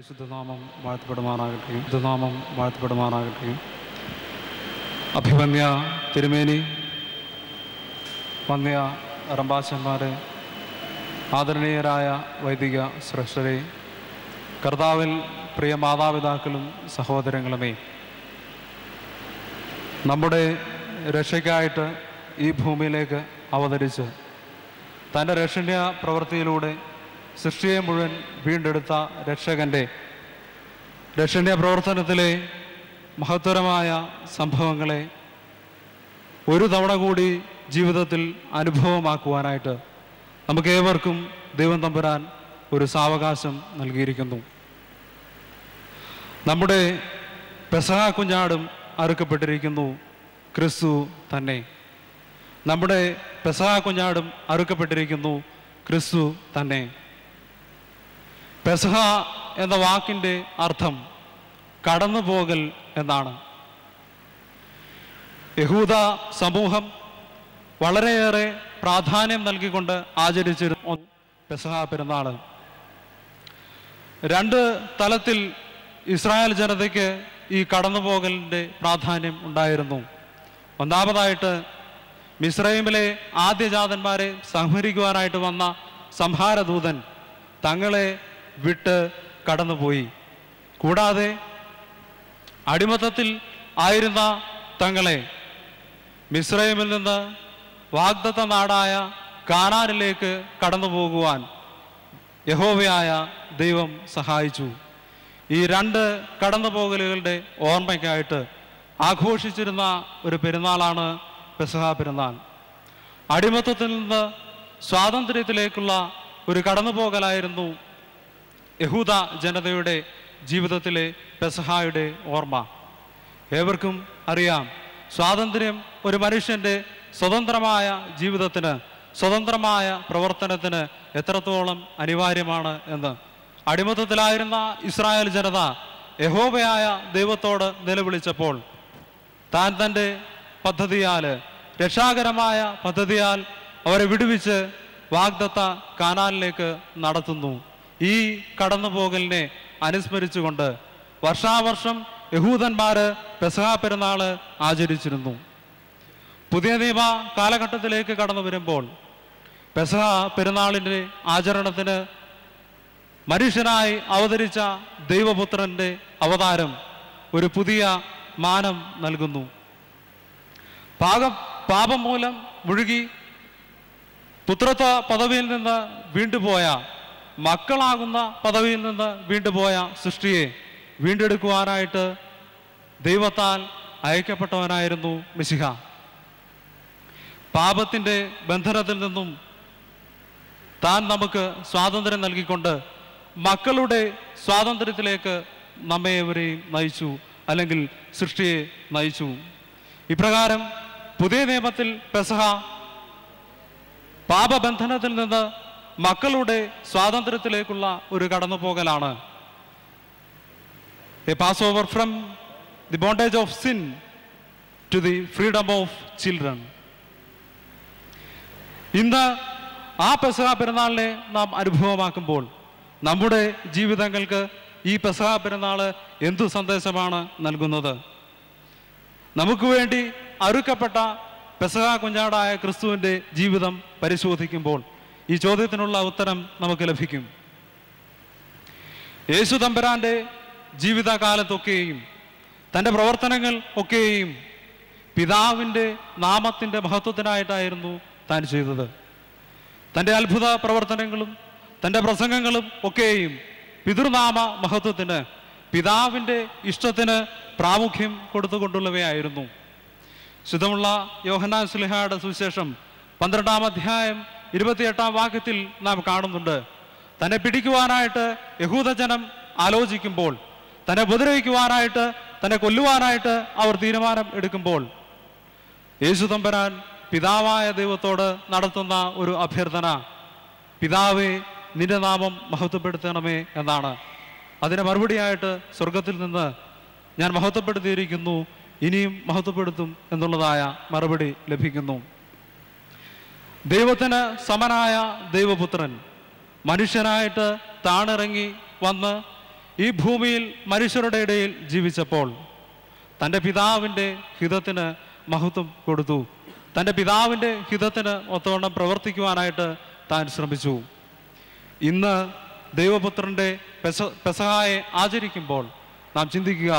വിശുദ്ധനാമം വാഴ്ത്തപ്പെടുമാറാകട്ടെ. വിശുദ്ധനാമം വാഴ്ത്തപ്പെടുമാറാകട്ടെ. അഭിമന്യ തിരുമേനി, വന്യ റമ്പാശന്മാരെ, ആദരണീയരായ വൈദിക ശ്രേഷ്ഠരെ, കർത്താവിൽ പ്രിയ മാതാപിതാക്കളും സഹോദരങ്ങളുമേ, നമ്മുടെ രക്ഷയ്ക്കായിട്ട് ഈ ഭൂമിയിലേക്ക് അവതരിച്ച് തൻ്റെ രക്ഷണീയ പ്രവൃത്തിയിലൂടെ സൃഷ്ടിയെ മുഴുവൻ വീണ്ടെടുത്ത രക്ഷകൻ്റെ രക്ഷണീയ പ്രവർത്തനത്തിലെ മഹത്തരമായ സംഭവങ്ങളെ ഒരു തവണ കൂടി ജീവിതത്തിൽ അനുഭവമാക്കുവാനായിട്ട് നമുക്കേവർക്കും ദൈവം തമ്പുരാൻ ഒരു സാവകാശം നൽകിയിരിക്കുന്നു. നമ്മുടെ പെസഹ കുഞ്ഞാടും അറുക്കപ്പെട്ടിരിക്കുന്നു, ക്രിസ്തു തന്നെ. നമ്മുടെ പെസഹ കുഞ്ഞാടും അറുക്കപ്പെട്ടിരിക്കുന്നു, ക്രിസ്തു തന്നെ. പെസഹ എന്ന വാക്കിൻ്റെ അർത്ഥം കടന്നുപോകൽ എന്നാണ്. യഹൂദ സമൂഹം വളരെയേറെ പ്രാധാന്യം നൽകിക്കൊണ്ട് ആചരിച്ചിരുന്ന പെസഹ പെരുന്നാൾ. രണ്ട് തലത്തിൽ ഇസ്രായേൽ ജനതയ്ക്ക് ഈ കടന്നുപോകലിൻ്റെ പ്രാധാന്യം ഉണ്ടായിരുന്നു. ഒന്നാമതായിട്ട് മിസ്രൈമിലെ ആദ്യജാതന്മാരെ സംഹരിക്കുവാനായിട്ട് വന്ന സംഹാരദൂതൻ തങ്ങളെ വിട്ട് കടന്നുപോയി. കൂടാതെ അടിമത്തത്തിൽ ആയിരുന്ന തങ്ങളെ മിസ്രൈമിൽ നിന്ന് വാഗ്ദത്ത നാടായ കാനാനിലേക്ക് കടന്നു പോകുവാൻ യഹോവയായ ദൈവം സഹായിച്ചു. ഈ രണ്ട് കടന്നുപോകലുകളുടെ ഓർമ്മയ്ക്കായിട്ട് ആഘോഷിച്ചിരുന്ന ഒരു പെരുന്നാളാണ് പെസഹ പെരുന്നാൾ. അടിമത്തത്തിൽ നിന്ന് സ്വാതന്ത്ര്യത്തിലേക്കുള്ള ഒരു കടന്നുപോകലായിരുന്നു യഹൂദ ജനതയുടെ ജീവിതത്തിലെ പെസഹായുടെ ഓർമ്മ. ഏവർക്കും അറിയാം, സ്വാതന്ത്ര്യം ഒരു മനുഷ്യൻ്റെ സ്വതന്ത്രമായ ജീവിതത്തിന്, സ്വതന്ത്രമായ പ്രവർത്തനത്തിന് എത്രത്തോളം അനിവാര്യമാണ് എന്ന്. അടിമത്തത്തിലായിരുന്ന ഇസ്രായേൽ ജനത യഹോവയായ ദൈവത്തോട് നിലവിളിച്ചപ്പോൾ താൻ തൻ്റെ പദ്ധതിയാൽ, രക്ഷാകരമായ പദ്ധതിയാൽ അവരെ വിടുവിച്ച് വാഗ്ദത്ത കാനാനിലേക്ക് നടത്തുന്നു. ഈ കടന്നുപോകലിനെ അനുസ്മരിച്ചുകൊണ്ട് വർഷാവർഷം യഹൂദന്മാർ പെസഹ പെരുന്നാൾ ആചരിച്ചിരുന്നു. പുതിയ നിയമ കാലഘട്ടത്തിലേക്ക് കടന്നു വരുമ്പോൾ പെസഹ പെരുന്നാളിൻ്റെ ആചരണത്തിന് മനുഷ്യനായി അവതരിച്ച ദൈവപുത്രൻ്റെ അവതാരം ഒരു പുതിയ മാനം നൽകുന്നു. പാപം മൂലം മുഴുകി പുത്രത്വ പദവിയിൽ നിന്ന് വീണ്ടുപോയ, മക്കളാകുന്ന പദവിയിൽ നിന്ന് വീണ്ടുപോയ സൃഷ്ടിയെ വീണ്ടെടുക്കുവാനായിട്ട് ദൈവത്താൽ അയക്കപ്പെട്ടവനായിരുന്നു മിശിഹ. പാപത്തിൻ്റെ ബന്ധനത്തിൽ നിന്നും താൻ നമുക്ക് സ്വാതന്ത്ര്യം നൽകിക്കൊണ്ട് മക്കളുടെ സ്വാതന്ത്ര്യത്തിലേക്ക് നമ്മേവരെയും നയിച്ചു, അല്ലെങ്കിൽ സൃഷ്ടിയെ നയിച്ചു. ഇപ്രകാരം പുതിയ നിയമത്തിൽ പെസഹ പാപബന്ധനത്തിൽ നിന്ന് മക്കളുടെ സ്വാതന്ത്ര്യത്തിലേക്കുള്ള ഒരു കടന്നുപോകലാണ്. A pass over from the bondage of sin to the freedom of children. ഇന്ന് ആ പെസഹ പെരുന്നാളിനെ നാം അനുഭവമാക്കുമ്പോൾ നമ്മുടെ ജീവിതങ്ങൾക്ക് ഈ പെസഹ പെരുന്നാൾ എന്തു സന്ദേശമാണ് നൽകുന്നത്? നമുക്ക് വേണ്ടി അറുക്കപ്പെട്ട പെസഹ കുഞ്ഞാടായ ക്രിസ്തുവിൻ്റെ ജീവിതം പരിശോധിക്കുമ്പോൾ ഈ ചോദ്യത്തിനുള്ള ഉത്തരം നമുക്ക് ലഭിക്കും. യേശു തമ്പുരാൻ്റെ ജീവിതകാലത്തൊക്കെയും തൻ്റെ പ്രവർത്തനങ്ങൾ ഒക്കെയും പിതാവിൻ്റെ നാമത്തിൻ്റെ മഹത്വത്തിനായിട്ടായിരുന്നു താൻ ചെയ്തത്. തൻ്റെ അത്ഭുത പ്രവർത്തനങ്ങളും തൻ്റെ പ്രസംഗങ്ങളും ഒക്കെയും പിതൃനാമ മഹത്വത്തിന്, പിതാവിൻ്റെ ഇഷ്ടത്തിന് പ്രാമുഖ്യം കൊടുത്തുകൊണ്ടുള്ളവയായിരുന്നു. ശുദ്ധമുള്ള യോഹന്നാൻ ശ്ലീഹായുടെ സുവിശേഷം 12-ാം അധ്യായം 28-ാം വാക്യത്തിൽ നാം കാണുന്നുണ്ട്, തന്നെ പിടിക്കുവാനായിട്ട് യഹൂദജനം ആലോചിക്കുമ്പോൾ, തന്നെ ഉപദ്രവിക്കുവാനായിട്ട്, തന്നെ കൊല്ലുവാനായിട്ട് അവർ തീരുമാനം എടുക്കുമ്പോൾ യേശു തമ്പുരാൻ പിതാവായ ദൈവത്തോട് നടത്തുന്ന ഒരു അഭ്യർത്ഥന, പിതാവേ നിന്റെ നാമം മഹത്വപ്പെടുത്തണമേ എന്നാണ്. അതിന് മറുപടിയായിട്ട് സ്വർഗത്തിൽ നിന്ന് ഞാൻ മഹത്വപ്പെടുത്തിയിരിക്കുന്നു, ഇനിയും മഹത്വപ്പെടുത്തും എന്നുള്ളതായ മറുപടി ലഭിക്കുന്നു. ദൈവത്തിന് സമനായ ദൈവപുത്രൻ മനുഷ്യനായിട്ട് താണിറങ്ങി വന്ന് ഈ ഭൂമിയിൽ മനുഷ്യരുടെ ഇടയിൽ ജീവിച്ചപ്പോൾ തൻ്റെ പിതാവിൻ്റെ ഹിതത്തിന് മഹത്വം കൊടുത്തു. തൻ്റെ പിതാവിൻ്റെ ഹിതത്തിന് ഒത്തവണ്ണം പ്രവർത്തിക്കുവാനായിട്ട് താൻ ശ്രമിച്ചു. ഇന്ന് ദൈവപുത്രൻ്റെ പെസഹായെ ആചരിക്കുമ്പോൾ നാം ചിന്തിക്കുക,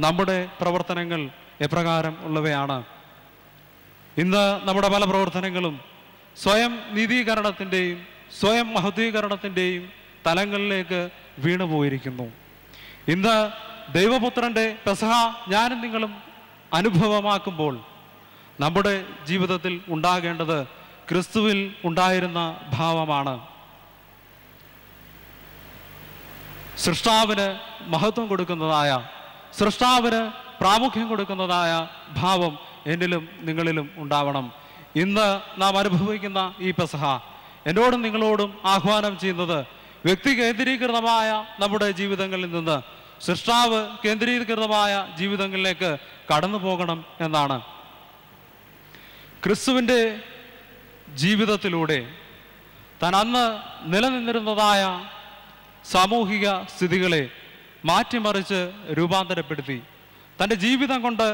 നമ്മുടെ പ്രവർത്തനങ്ങൾ എപ്രകാരം ഉള്ളവയാണ്. ഇന്ന് നമ്മുടെ പല പ്രവർത്തനങ്ങളും സ്വയം നീതീകരണത്തിൻ്റെയും സ്വയം മഹത്വീകരണത്തിൻ്റെയും തലങ്ങളിലേക്ക് വീണുപോയിരിക്കുന്നു. ഇന്ന് ദൈവപുത്രൻ്റെ പെസഹ ഞാനും നിങ്ങളും അനുഭവമാക്കുമ്പോൾ നമ്മുടെ ജീവിതത്തിൽ ഉണ്ടാകേണ്ടത് ക്രിസ്തുവിൽ ഉണ്ടായിരുന്ന ഭാവമാണ്. സൃഷ്ടാവിന് മഹത്വം കൊടുക്കുന്നതായ, സൃഷ്ടാവിന് പ്രാമുഖ്യം കൊടുക്കുന്നതായ ഭാവം എന്നിലും നിങ്ങളിലും ഉണ്ടാവണം. ഇന്ന് നാം അനുഭവിക്കുന്ന ഈ പെസഹ എന്നോടും നിങ്ങളോടും ആഹ്വാനം ചെയ്യുന്നത് വ്യക്തി കേന്ദ്രീകൃതമായ നമ്മുടെ ജീവിതങ്ങളിൽ നിന്ന് സൃഷ്ടാവ് കേന്ദ്രീകൃതമായ ജീവിതങ്ങളിലേക്ക് കടന്നു പോകണം എന്നാണ്. ക്രിസ്തുവിൻ്റെ ജീവിതത്തിലൂടെ താൻ അന്ന് നിലനിന്നിരുന്നതായ സാമൂഹിക സ്ഥിതികളെ മാറ്റിമറിച്ച് രൂപാന്തരപ്പെടുത്തി തൻ്റെ ജീവിതം കൊണ്ട്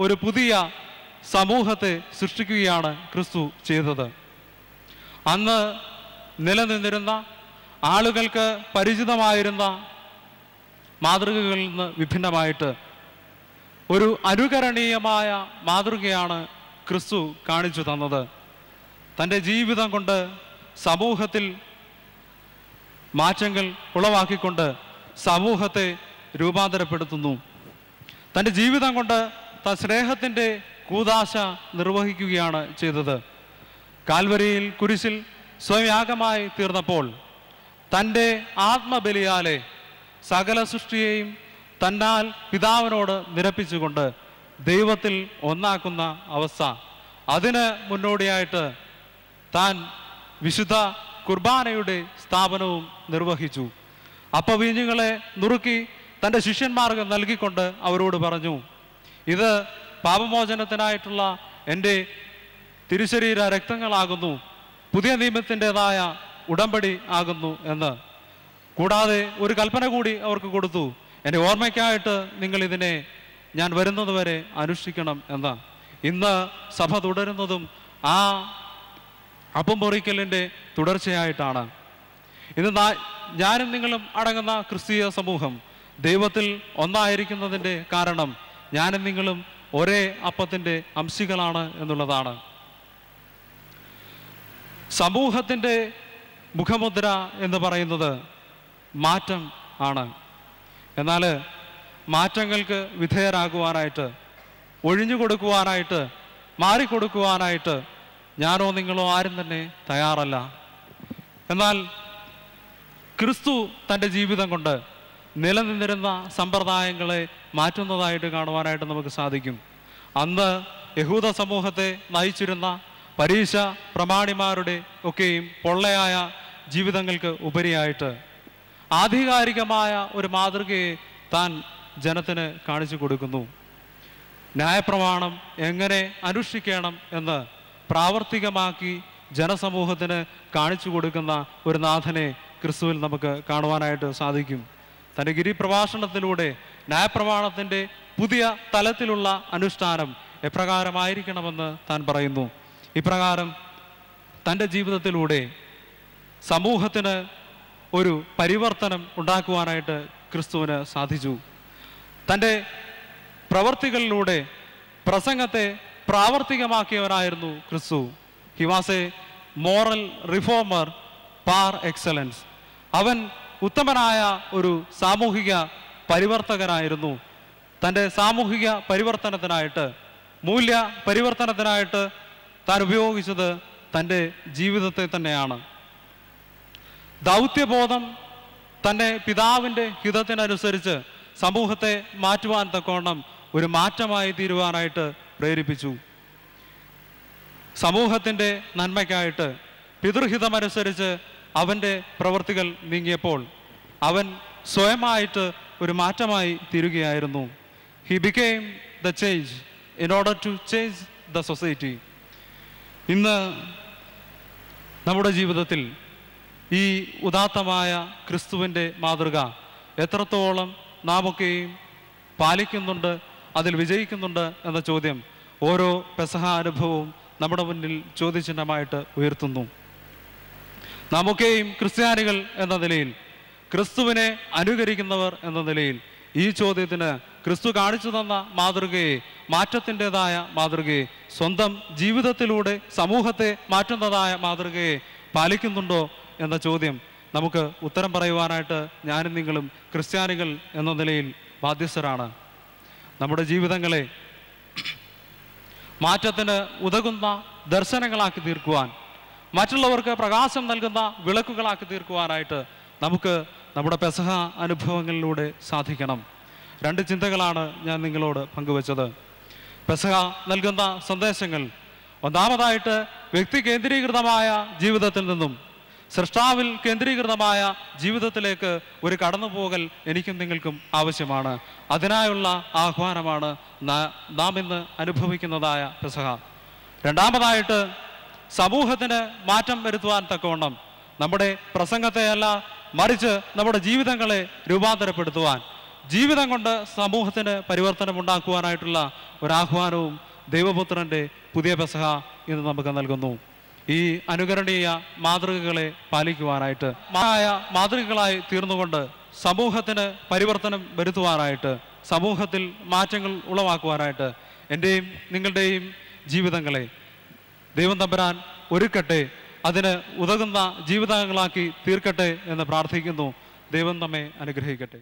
ഒരു പുതിയ സമൂഹത്തെ സൃഷ്ടിക്കുകയാണ് ക്രിസ്തു ചെയ്തത്. അന്ന് നിലനിന്നിരുന്ന ആളുകൾക്ക് പരിചിതമായിരുന്ന മാതൃകകളിൽ നിന്ന് വിഭിന്നമായിട്ട് ഒരു അനുകരണീയമായ മാതൃകയാണ് ക്രിസ്തു കാണിച്ചു തന്നത്. തൻ്റെ ജീവിതം കൊണ്ട് സമൂഹത്തിൽ മാറ്റങ്ങൾ ഉളവാക്കിക്കൊണ്ട് സമൂഹത്തെ രൂപാന്തരപ്പെടുത്തുന്നു. തൻ്റെ ജീവിതം കൊണ്ട് താൻ സ്നേഹത്തിൻ്റെ കൂദാശ നിർവഹിക്കുകയാണ് ചെയ്തത്. കാൽവരിയിൽ കുരിശിൽ സ്വയം യാഗമായി തീർന്നപ്പോൾ തൻ്റെ ആത്മബലിയാലെ സകല സൃഷ്ടിയെയും തന്നാൽ പിതാവിനോട് നിരപ്പിച്ചുകൊണ്ട് ദൈവത്തിൽ ഒന്നാക്കുന്ന അവസ്ഥ, അതിന് മുന്നോടിയായിട്ട് താൻ വിശുദ്ധ കുർബാനയുടെ സ്ഥാപനവും നിർവഹിച്ചു. അപ്പവീഞ്ഞുങ്ങളെ നുറുക്കി തൻ്റെ ശിഷ്യന്മാർക്ക് നൽകിക്കൊണ്ട് അവരോട് പറഞ്ഞു, ഇത് പാപമോചനത്തിനായിട്ടുള്ള എൻ്റെ തിരുശരീര രക്തങ്ങളാകുന്നു, പുതിയ നിയമത്തിൻ്റെതായ ഉടമ്പടി ആകുന്നു എന്ന്. കൂടാതെ ഒരു കൽപ്പന കൂടി അവർക്ക് കൊടുത്തു, എൻ്റെ ഓർമ്മയ്ക്കായിട്ട് നിങ്ങൾ ഇതിനെ ഞാൻ വരുന്നത് വരെ അനുഷ്ഠിക്കണം എന്ന്. ഇന്ന് സഭ തുടരുന്നതും ആ അപ്പം പൊറിക്കലിൻ്റെ തുടർച്ചയായിട്ടാണ്. ഇത് ഞാനും നിങ്ങളും അടങ്ങുന്ന ക്രിസ്തീയ സമൂഹം ദൈവത്തിൽ ഒന്നായിരിക്കുന്നതിൻ്റെ കാരണം ഞാനും നിങ്ങളും ഒരേ അപ്പത്തിൻ്റെ അംശികളാണ് എന്നുള്ളതാണ്. സമൂഹത്തിൻ്റെ മുഖമുദ്ര എന്ന് പറയുന്നത് മാറ്റം ആണ്. എന്നാൽ മാറ്റങ്ങൾക്ക് വിധേയരാകുവാനായിട്ട്, ഒഴിഞ്ഞു കൊടുക്കുവാനായിട്ട്, മാറിക്കൊടുക്കുവാനായിട്ട് ഞാനോ നിങ്ങളോ ആരും തന്നെ തയ്യാറല്ല. എന്നാൽ ക്രിസ്തു തൻ്റെ ജീവിതം കൊണ്ട് നിലനിന്നിരുന്ന സമ്പ്രദായങ്ങളെ മാറ്റുന്നതായിട്ട് കാണുവാനായിട്ട് നമുക്ക് സാധിക്കും. അന്ന് യഹൂദ സമൂഹത്തെ നയിച്ചിരുന്ന പരീശ പ്രമാണിമാരുടെ ഒക്കെയും പൊള്ളയായ ജീവിതങ്ങൾക്ക് ഉപരിയായിട്ട് ആധികാരികമായ ഒരു മാതൃകയെ താൻ ജനത്തിന് കാണിച്ചു കൊടുക്കുന്നു. ന്യായപ്രമാണം എങ്ങനെ അനുഷ്ഠിക്കണം എന്ന് പ്രാവർത്തികമാക്കി ജനസമൂഹത്തിന് കാണിച്ചു കൊടുക്കുന്ന ഒരു നാഥനെ ക്രിസ്തുവിൽ നമുക്ക് കാണുവാനായിട്ട് സാധിക്കും. തൻ്റെ ഗിരിപ്രഭാഷണത്തിലൂടെ ന്യായപ്രമാണത്തിൻ്റെ പുതിയ തലത്തിലുള്ള അനുഷ്ഠാനം എപ്രകാരമായിരിക്കണമെന്ന് താൻ പറയുന്നു. ഇപ്രകാരം തൻ്റെ ജീവിതത്തിലൂടെ സമൂഹത്തിന് ഒരു പരിവർത്തനം ഉണ്ടാക്കുവാനായിട്ട് ക്രിസ്തുവിന് സാധിച്ചു. തൻ്റെ പ്രവർത്തികളിലൂടെ പ്രസംഗത്തെ പ്രാവർത്തികമാക്കിയവനായിരുന്നു ക്രിസ്തു. He was a moral reformer par excellence. അവൻ ഉത്തമനായ ഒരു സാമൂഹിക പരിവർത്തകനായിരുന്നു. തൻ്റെ സാമൂഹിക പരിവർത്തനത്തിനായിട്ട്, മൂല്യ പരിവർത്തനത്തിനായിട്ട് താൻ ഉപയോഗിച്ചത് തൻ്റെ ജീവിതത്തെ തന്നെയാണ്. ദൗത്യബോധം തൻ്റെ പിതാവിൻ്റെ ഹിതത്തിനനുസരിച്ച് സമൂഹത്തെ മാറ്റുവാൻ തക്കവണ്ണം ഒരു മാറ്റമായി തീരുവാനായിട്ട് പ്രേരിപ്പിച്ചു. സമൂഹത്തിൻ്റെ നന്മയ്ക്കായിട്ട് പിതൃഹിതമനുസരിച്ച് അവൻ്റെ പ്രവൃത്തികൾ നീങ്ങിയപ്പോൾ അവൻ സ്വയമായിട്ട് ഒരു മാറ്റമായി തീരുകയായിരുന്നു. He became the change in order to change the society. ഇന്ന് നമ്മുടെ ജീവിതത്തിൽ ഈ ഉദാത്തമായ ക്രിസ്തുവിൻ്റെ മാതൃക എത്രത്തോളം നാമൊക്കെയും പാലിക്കുന്നുണ്ട്, അതിൽ വിജയിക്കുന്നുണ്ട് എന്ന ചോദ്യം ഓരോ പെസഹ അനുഭവവും നമ്മുടെ മുന്നിൽ ചോദ്യചിഹ്നമായിട്ട് ഉയർത്തുന്നു. നാമൊക്കെയും ക്രിസ്ത്യാനികൾ എന്ന നിലയിൽ, ക്രിസ്തുവിനെ അനുകരിക്കുന്നവർ എന്ന നിലയിൽ ഈ ചോദ്യത്തിന് ക്രിസ്തു കാണിച്ചു തന്ന മാതൃകയെ, മാറ്റത്തിൻ്റെതായ മാതൃകയെ, സ്വന്തം ജീവിതത്തിലൂടെ സമൂഹത്തെ മാറ്റുന്നതായ മാതൃകയെ പാലിക്കുന്നുണ്ടോ എന്ന ചോദ്യം നമുക്ക് ഉത്തരം പറയുവാനായിട്ട് ഞാനും നിങ്ങളും ക്രിസ്ത്യാനികൾ എന്ന നിലയിൽ ബാധ്യസ്ഥരാണ്. നമ്മുടെ ജീവിതങ്ങളെ മാറ്റത്തിന് ഉതകുന്ന ദർശനങ്ങളാക്കി തീർക്കുവാൻ, മറ്റുള്ളവർക്ക് പ്രകാശം നൽകുന്ന വിളക്കുകളാക്കി തീർക്കുവാനായിട്ട് നമുക്ക് നമ്മുടെ പെസഹ അനുഭവങ്ങളിലൂടെ സാധിക്കണം. 2 ചിന്തകളാണ് ഞാൻ നിങ്ങളോട് പങ്കുവച്ചത്. പെസഹ നൽകുന്ന സന്ദേശങ്ങൾ, ഒന്നാമതായിട്ട് വ്യക്തി കേന്ദ്രീകൃതമായ ജീവിതത്തിൽ നിന്നും സൃഷ്ടാവിൽ കേന്ദ്രീകൃതമായ ജീവിതത്തിലേക്ക് ഒരു കടന്നുപോകൽ എനിക്കും നിങ്ങൾക്കും ആവശ്യമാണ്. അതിനായുള്ള ആഹ്വാനമാണ് നാം ഇന്ന് അനുഭവിക്കുന്നതായ പെസഹ. രണ്ടാമതായിട്ട് സമൂഹത്തിന് മാറ്റം വരുത്തുവാൻ തക്കവണ്ണം നമ്മുടെ പ്രസംഗത്തെയല്ല, മറിച്ച് നമ്മുടെ ജീവിതങ്ങളെ രൂപാന്തരപ്പെടുത്തുവാൻ, ജീവിതം കൊണ്ട് സമൂഹത്തിന് പരിവർത്തനം ഉണ്ടാക്കുവാനായിട്ടുള്ള ഒരാഹ്വാനവും ദൈവപുത്രൻ്റെ പുതിയ പെസഹ ഇന്ന് നമുക്ക് നൽകുന്നു. ഈ അനുകരണീയ മാതൃകകളെ പാലിക്കുവാനായിട്ട്, മാതൃകകളായി തീർന്നുകൊണ്ട് സമൂഹത്തിന് പരിവർത്തനം വരുത്തുവാനായിട്ട്, സമൂഹത്തിൽ മാറ്റങ്ങൾ ഉളവാക്കുവാനായിട്ട് എൻ്റെയും നിങ്ങളുടെയും ജീവിതങ്ങളെ ദൈവം തമ്പുരാൻ ഒരുക്കട്ടെ, അതിന് ഉതകുന്ന ജീവിതങ്ങളാക്കി തീർക്കട്ടെ എന്ന് പ്രാർത്ഥിക്കുന്നു. ദൈവം നമ്മെ അനുഗ്രഹിക്കട്ടെ.